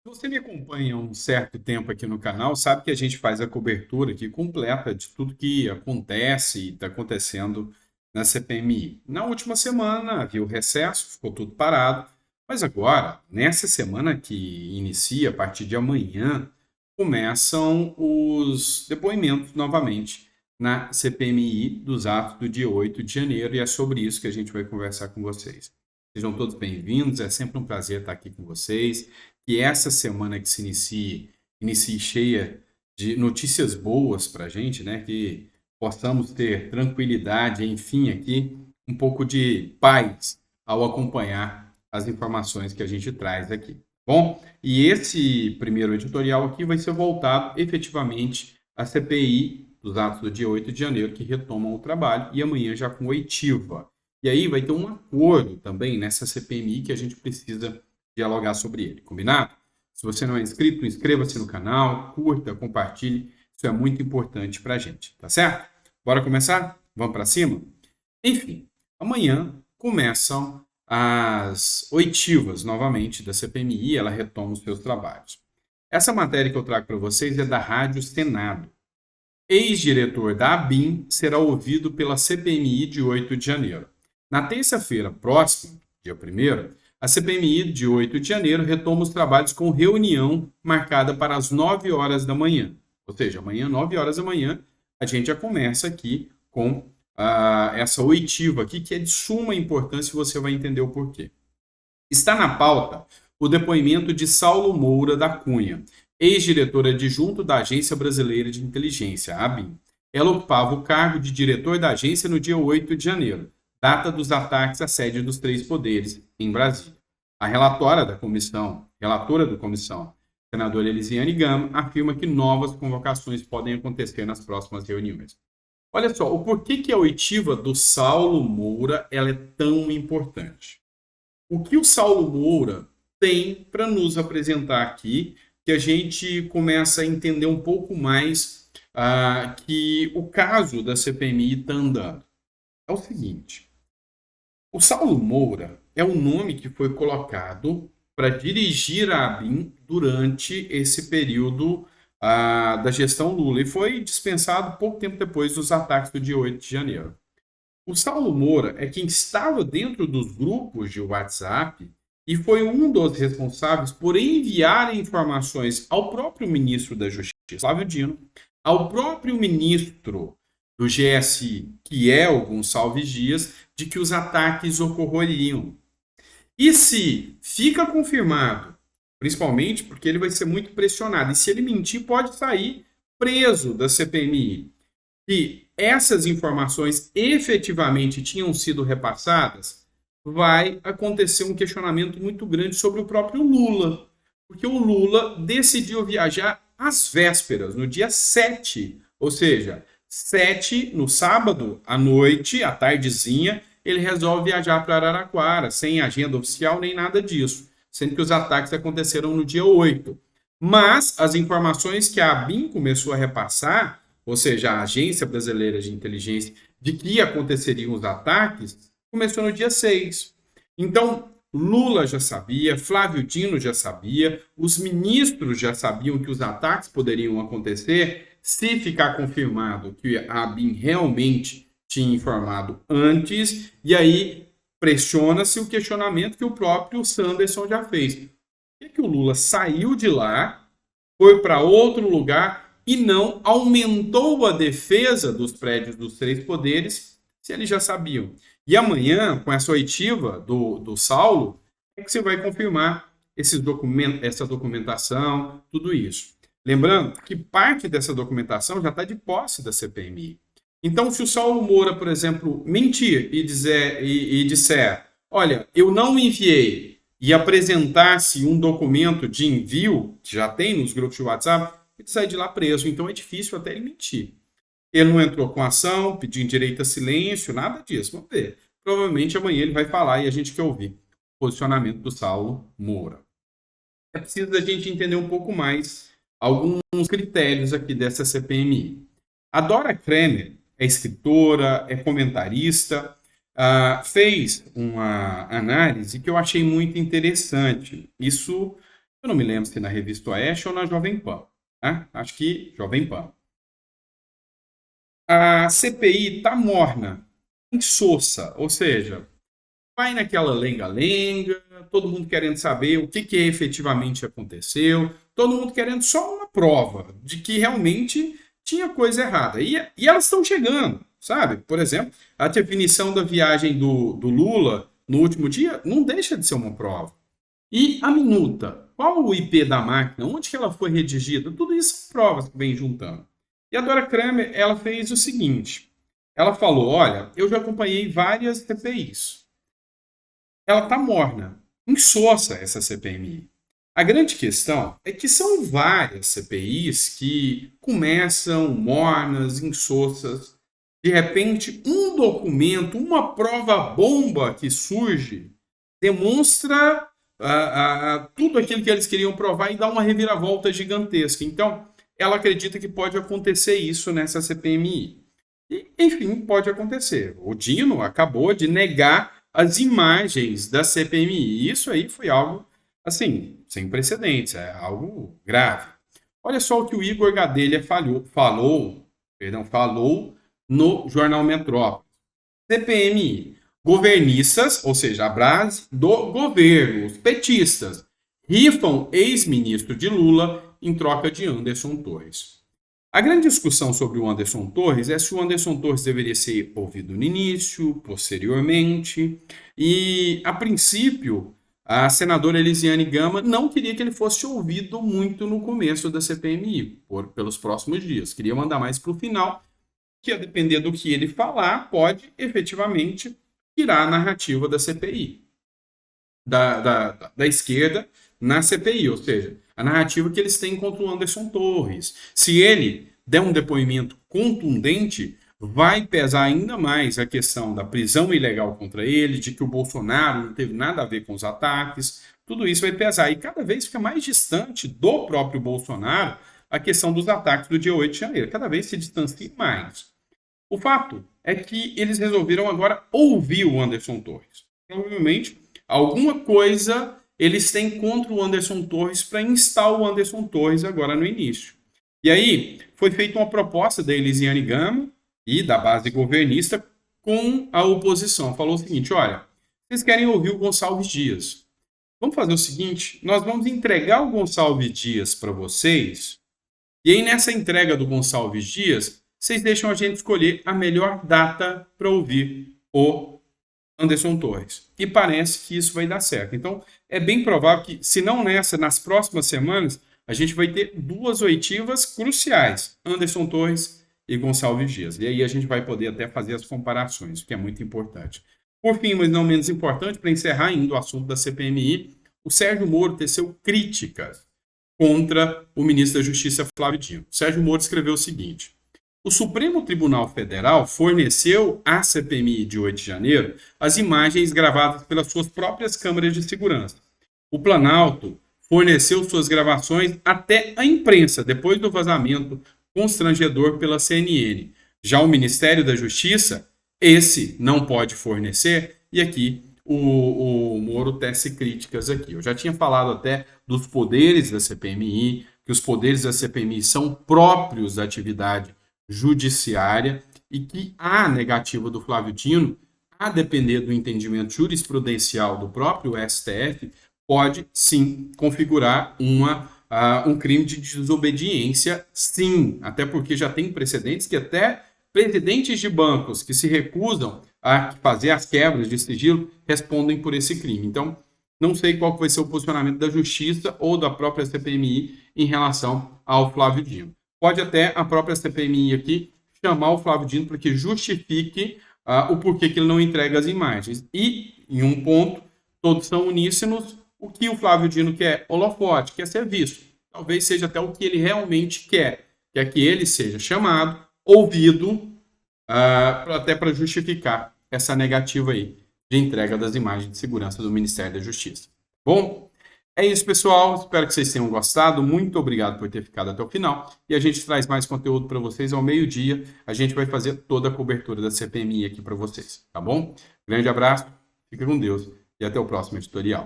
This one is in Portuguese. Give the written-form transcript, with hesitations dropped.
Você me acompanha há um certo tempo aqui no canal, sabe que a gente faz a cobertura aqui completa de tudo que acontece e está acontecendo na CPMI. Na última semana havia o recesso, ficou tudo parado, mas agora, nessa semana que inicia, a partir de amanhã, começam os depoimentos novamente na CPMI dos atos do dia 8 de janeiro e é sobre isso que a gente vai conversar com vocês. Sejam todos bem-vindos, é sempre um prazer estar aqui com vocês. Que essa semana que se inicie cheia de notícias boas para a gente, né? Que possamos ter tranquilidade, enfim, aqui, um pouco de paz ao acompanhar as informações que a gente traz aqui. Bom, e esse primeiro editorial aqui vai ser voltado efetivamente à CPI dos atos do dia 8 de janeiro, que retomam o trabalho, e amanhã já com oitiva. E aí vai ter um acordo também nessa CPMI que a gente precisa dialogar sobre ele, combinado? Se você não é inscrito, inscreva-se no canal, curta, compartilhe, isso é muito importante para a gente, tá certo? Bora começar? Vamos para cima? Enfim, amanhã começam as oitivas novamente da CPMI, ela retoma os seus trabalhos. Essa matéria que eu trago para vocês é da Rádio Senado. Ex-diretor da ABIN será ouvido pela CPMI de 8 de janeiro. Na terça-feira próxima, dia 1º, a CPMI de 8 de janeiro retoma os trabalhos com reunião marcada para as 9 horas da manhã. Ou seja, amanhã, 9 horas da manhã, a gente já começa aqui com essa oitiva aqui, que é de suma importância e você vai entender o porquê. Está na pauta o depoimento de Saulo Moura da Cunha, ex-diretor adjunto da Agência Brasileira de Inteligência, a ABIN. Ela ocupava o cargo de diretor da agência no dia 8 de janeiro, data dos ataques à sede dos três poderes, em Brasília. A relatora da comissão, senadora Elisiane Gama, afirma que novas convocações podem acontecer nas próximas reuniões. Olha só, o porquê que a oitiva do Saulo Moura ela é tão importante. O que o Saulo Moura tem para nos apresentar aqui, que a gente começa a entender um pouco mais que o caso da CPMI está andando. É o seguinte, o Saulo Moura é um nome que foi colocado para dirigir a ABIN durante esse período da gestão Lula e foi dispensado pouco tempo depois dos ataques do dia 8 de janeiro. O Saulo Moura é quem estava dentro dos grupos de WhatsApp e foi um dos responsáveis por enviar informações ao próprio ministro da Justiça, Flávio Dino, ao próprio ministro do GSI, que é o Gonçalves Dias, de que os ataques ocorreriam. E se fica confirmado, principalmente porque ele vai ser muito pressionado, e se ele mentir, pode sair preso da CPMI, que essas informações efetivamente tinham sido repassadas, vai acontecer um questionamento muito grande sobre o próprio Lula. Porque o Lula decidiu viajar às vésperas, no dia 7, ou seja, 7 no sábado à noite, à tardezinha, ele resolve viajar para Araraquara, sem agenda oficial nem nada disso, sendo que os ataques aconteceram no dia 8. Mas as informações que a ABIN começou a repassar, ou seja, a Agência Brasileira de Inteligência, de que aconteceriam os ataques, começou no dia 6. Então, Lula já sabia, Flávio Dino já sabia, os ministros já sabiam que os ataques poderiam acontecer se ficar confirmado que a ABIN realmente tinha informado antes, e aí pressiona-se o questionamento que o próprio Sanderson já fez. Por que o Lula saiu de lá, foi para outro lugar e não aumentou a defesa dos prédios dos três poderes, se eles já sabiam? E amanhã, com essa oitiva do Saulo, é que você vai confirmar essa documentação, tudo isso. Lembrando que parte dessa documentação já está de posse da CPMI. Então, se o Saulo Moura, por exemplo, mentir e disser, olha, eu não enviei, e apresentasse um documento de envio, que já tem nos grupos de WhatsApp, ele sai de lá preso. Então, é difícil até ele mentir. Ele não entrou com ação, pedindo direito a silêncio, nada disso. Vamos ver. Provavelmente amanhã ele vai falar e a gente quer ouvir o posicionamento do Saulo Moura. É preciso a gente entender um pouco mais alguns critérios aqui dessa CPMI. A Dora Kremer é escritora, é comentarista, fez uma análise que eu achei muito interessante. Isso Eu não me lembro se na Revista Oeste ou na Jovem Pan, né? Acho que Jovem Pan. A CPI está morna, insossa, ou seja, vai naquela lenga-lenga, todo mundo querendo saber o que efetivamente aconteceu, todo mundo querendo só uma prova de que realmente tinha coisa errada. E elas estão chegando, sabe? Por exemplo, a definição da viagem do Lula no último dia não deixa de ser uma prova. E a minuta, qual o IP da máquina, onde que ela foi redigida, tudo isso são provas que vem juntando. E a Dora Kramer, ela fez o seguinte, ela falou, olha, eu já acompanhei várias CPIs, ela está morna, insossa essa CPMI. A grande questão é que são várias CPIs que começam mornas, insossas. De repente, um documento, uma prova bomba que surge, demonstra tudo aquilo que eles queriam provar e dá uma reviravolta gigantesca. Então, ela acredita que pode acontecer isso nessa CPMI. E, enfim, pode acontecer. O Dino acabou de negar as imagens da CPMI. E isso aí foi algo, assim, sem precedentes, é algo grave. Olha só o que o Igor Gadelha falou no Jornal Metrópole. CPMI, governistas, ou seja, a base do governo, os petistas, rifam ex-ministro de Lula em troca de Anderson Torres. A grande discussão sobre o Anderson Torres é se o Anderson Torres deveria ser ouvido no início, posteriormente, e, a princípio, a senadora Elisiane Gama não queria que ele fosse ouvido muito no começo da CPMI, pelos próximos dias. Queria mandar mais para o final, que a depender do que ele falar, pode efetivamente tirar a narrativa da CPI, da esquerda na CPI, ou seja, a narrativa que eles têm contra o Anderson Torres. Se ele der um depoimento contundente, vai pesar ainda mais a questão da prisão ilegal contra ele, de que o Bolsonaro não teve nada a ver com os ataques, tudo isso vai pesar. E cada vez fica mais distante do próprio Bolsonaro a questão dos ataques do dia 8 de janeiro. Cada vez se distancia mais. O fato é que eles resolveram agora ouvir o Anderson Torres. Provavelmente, alguma coisa eles têm contra o Anderson Torres para instar o Anderson Torres agora no início. E aí, foi feita uma proposta da Elisiane Gama e da base governista com a oposição. Falou o seguinte, olha, vocês querem ouvir o Gonçalves Dias. Vamos fazer o seguinte, nós vamos entregar o Gonçalves Dias para vocês, e aí nessa entrega do Gonçalves Dias, vocês deixam a gente escolher a melhor data para ouvir o Anderson Torres. E parece que isso vai dar certo. Então, é bem provável que, se não nas próximas semanas, a gente vai ter duas oitivas cruciais, Anderson Torres e Gonçalves Dias. E aí a gente vai poder até fazer as comparações, o que é muito importante. Por fim, mas não menos importante, para encerrar ainda o assunto da CPMI, o Sérgio Moro teceu críticas contra o ministro da Justiça, Flávio Dino. O Sérgio Moro escreveu o seguinte: o Supremo Tribunal Federal forneceu à CPMI de 8 de janeiro as imagens gravadas pelas suas próprias câmeras de segurança. O Planalto forneceu suas gravações até à imprensa, depois do vazamento constrangedor pela CNN. Já o Ministério da Justiça, esse não pode fornecer, e aqui o Moro tece críticas aqui. Eu já tinha falado até dos poderes da CPMI, que os poderes da CPMI são próprios da atividade judiciária e que a negativa do Flávio Dino, a depender do entendimento jurisprudencial do próprio STF, pode sim configurar um crime de desobediência, sim, até porque já tem precedentes que até presidentes de bancos que se recusam a fazer as quebras de sigilo respondem por esse crime. Então, não sei qual vai ser o posicionamento da Justiça ou da própria CPMI em relação ao Flávio Dino. Pode até a própria CPMI aqui chamar o Flávio Dino para que justifique o porquê que ele não entrega as imagens. E, em um ponto, todos são uníssonos, o que o Flávio Dino quer? Holofote, quer ser visto. Talvez seja até o que ele realmente quer que ele seja chamado, ouvido, até para justificar essa negativa aí de entrega das imagens de segurança do Ministério da Justiça. Bom, é isso, pessoal. Espero que vocês tenham gostado. Muito obrigado por ter ficado até o final. E a gente traz mais conteúdo para vocês ao meio-dia. A gente vai fazer toda a cobertura da CPMI aqui para vocês, tá bom? Grande abraço, fica com Deus e até o próximo editorial.